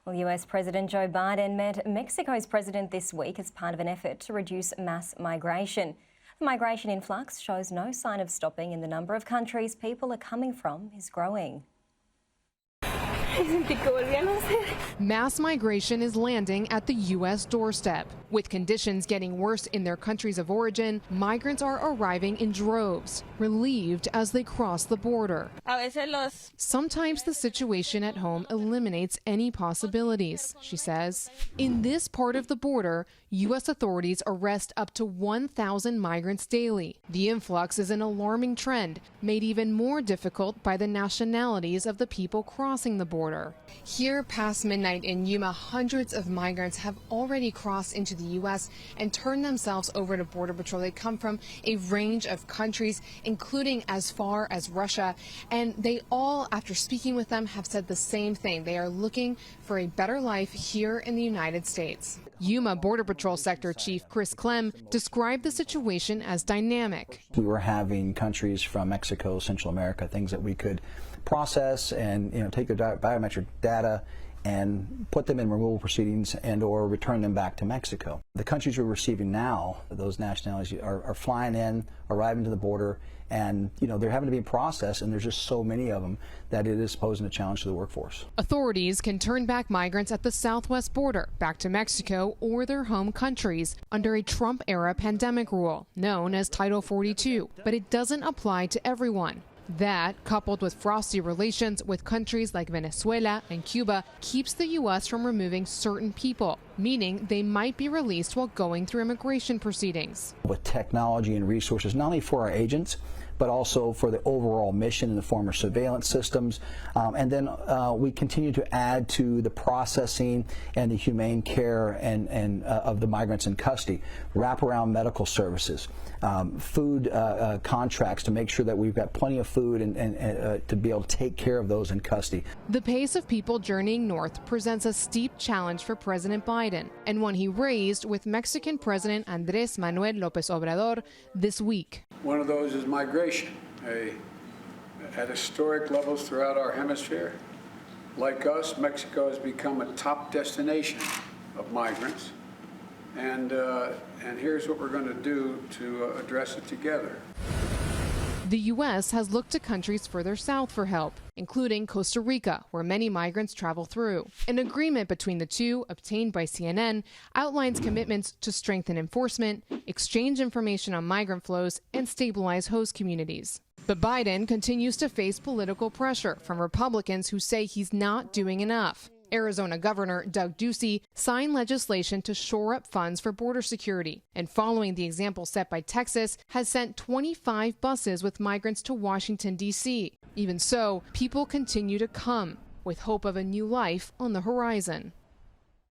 Well, US President Joe Biden met Mexico's president this week as part of an effort to reduce mass migration. The migration influx shows no sign of stopping, and the number of countries people are coming from is growing. Mass migration is landing at the U.S. doorstep. With conditions getting worse in their countries of origin, migrants are arriving in droves, relieved as they cross the border. Sometimes the situation at home eliminates any possibilities, she says. In this part of the border, U.S. authorities arrest up to 1,000 migrants daily. The influx is an alarming trend, made even more difficult by the nationalities of the people crossing the border. Here, past midnight in Yuma, hundreds of migrants have already crossed into the U.S. and turned themselves over to Border Patrol. They come from a range of countries, including as far as Russia, and they all, after speaking with them, have said the same thing. They are looking for a better life here in the United States. Yuma Border Patrol Sector Chief Chris Clem described the situation as dynamic. We were having countries from Mexico, Central America, things that we could process and take their biometric data and put them in removal proceedings and or return them back to Mexico. The countries we're receiving now, those nationalities are flying in, arriving to the border, and they're having to be processed, and there's just so many of them that it is posing a challenge to the workforce. Authorities can turn back migrants at the southwest border back to Mexico or their home countries under a Trump-era pandemic rule known as Title 42, but it doesn't apply to everyone. That, coupled with frosty relations with countries like Venezuela and Cuba, keeps the U.S. from removing certain people, meaning they might be released while going through immigration proceedings. With technology and resources, not only for our agents, but also for the overall mission in the form of surveillance systems. And then we continue to add to the processing and the humane care and of the migrants in custody, wraparound medical services, food contracts to make sure that we've got plenty of food and to be able to take care of those in custody. The pace of people journeying north presents a steep challenge for President Biden, and one he raised with Mexican President Andrés Manuel López Obrador this week. One of those is migration. At historic levels throughout our hemisphere. Like us, Mexico has become a top destination of migrants. And here's what we're going to do to address it together. The U.S. has looked to countries further south for help, including Costa Rica, where many migrants travel through. An agreement between the two, obtained by CNN, outlines commitments to strengthen enforcement, exchange information on migrant flows, and stabilize host communities. But Biden continues to face political pressure from Republicans who say he's not doing enough. Arizona Governor Doug Ducey signed legislation to shore up funds for border security, and following the example set by Texas, has sent 25 buses with migrants to Washington, D.C. Even so, people continue to come, with hope of a new life on the horizon.